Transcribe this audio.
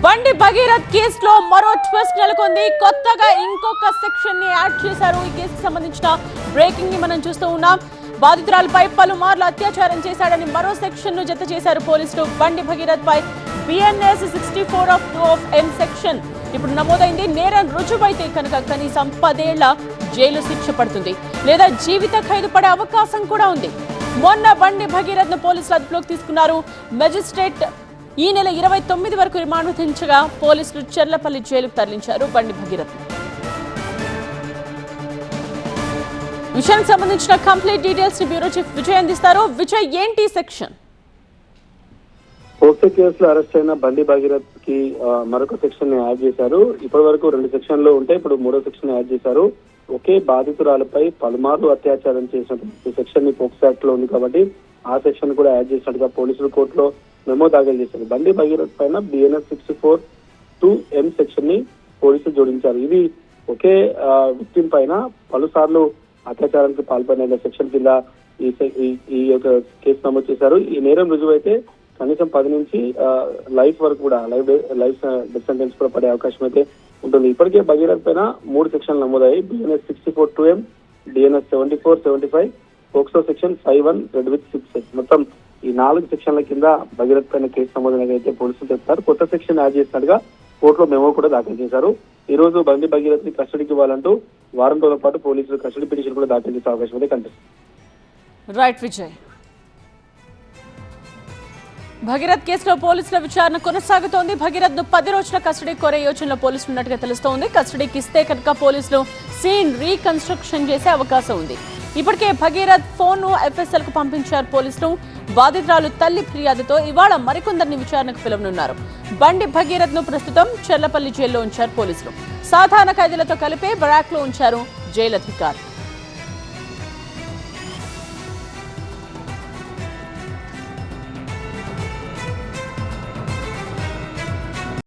బండి భగీరథ్ కేసులో మరో ట్విస్ట్ నెలకొంది. కొత్తగా ఇంకొక సెక్షన్ ని యాడ్ చేశారు. ఈ కేసుకు సంబంధించిన బ్రేకింగ్ ని మనం చూస్తూ ఉన్నాం. బాధితురాలపై పలుమార్లు అత్యాచారం చేశాడని మరో సెక్షన్ ను జత చేశారు పోలీసులు. బండి భగీరథ్ పై BNS 64(2)M సెక్షన్ ఇప్పుడు నమోదైంది. నేరం రుజువైతే కనుక కనీసం 10 ఏళ్ల జైలు శిక్ష పడుతుంది, లేదా జీవిత ఖైదు పడే అవకాశం కూడా ఉంది. మొన్న బండి భగీరథ్ ను పోలీసులు అదుపులోకి తీసుకున్నారు. మెజిస్ట్రేట్ ఈ నెల 29 వరకు రిమాండ్ విధించగా పోలీసులు చెర్లపల్లి జైలుకు తరలించారు బండి భగీరథ్. విషయానికి సంబంధించిన complete details bureau chief Vijay అందిస్తారు. విజయ్, ఏంటి సెక్షన్? పోక్సో కేసులో అరెస్ట్ అయిన బండి భగీరథ్ కి మరొక సెక్షన్ ని యాడ్ చేశారు. ఇప్పటి వరకు 2 సెక్షన్లు ఉంటే ఇప్పుడు 3వ సెక్షన్ యాడ్ చేశారు. ఒకే బాధితురాలపై పలుమార్లు అత్యాచారం చేసినటువంటి సెక్షన్ ని పోక్సో యాక్ట్ లో ఉంది కాబట్టి ఆ సెక్షన్ కూడా యాడ్ చేసినట్టుగా పోలీసులు కోర్టులో మెమో దాఖలు చేశారు. బండి భగీరథ్ పైన BNS 64(2)M సెక్షన్ ని పోలీసులు జోడించారు. ఇది ఒకే విక్టిమ్ పైన పలుసార్లు అత్యాచారానికి పాల్పడిన సెక్షన్ కింద ఈ యొక్క కేసు నమోదు చేశారు. ఈ నేరం రుజువైతే కనీసం 10 నుంచి లైఫ్ వరకు కూడా లైఫ్ డెత్ సెంటెన్స్ కూడా పడే అవకాశం అయితే ఉంటుంది. ఇప్పటికే భగీరథ్ పైన 3 సెక్షన్లు నమోదయ్యాయి. BNS 64(2)M, DNS 74, 75, POCSO section 51 red with 6. మొత్తం ఈ 4 సెక్షన్ల కింద భగీరథ్ పైన కేసు నమోదైనదైతే పోలీసులు చెప్తారు. కొత్త సెక్షన్ యాడ్ చేసినట్టుగా కోర్టులో మెమో కూడా దాఖలు చేశారు. ఈ రోజు బండి భగీరథ్ ని కస్టడీకి ఇవ్వాలంటూ వారం రోజుల పాటు పోలీసులు కస్టడీ పిటిషన్ కూడా దాఖలు చేసే అవకాశం అయితే కనిపిస్తుంది. రైట్ విజయ్. భగీరథ్ కేసులో పోలీసుల విచారణ కొనసాగుతోంది. భగీరథ్ ను 10 రోజుల కస్టడీ కోరే యోచనలో పోలీసులు ఉన్నట్టుగా తెలుస్తోంది. కస్టడీకి ఇస్తే కనుక పోలీసులు సీన్ రీకన్స్ట్రక్షన్ చేసే అవకాశం ఉంది. ఇప్పటికే భగీరథ్ ఫోన్ ను FSL కు పంపించారు పోలీసులు. బాధితురాలు తల్లి ఫిర్యాదుతో ఇవాళ మరికొందరిని విచారణకు పిలువనున్నారు. బండి భగీరథ్ ను ప్రస్తుతం చెర్లపల్లి జైల్లో ఉంచారు పోలీసులు. సాధారణ ఖైదీలతో కలిపే బరాక్ లో ఉంచారు జైలు అధికారులు.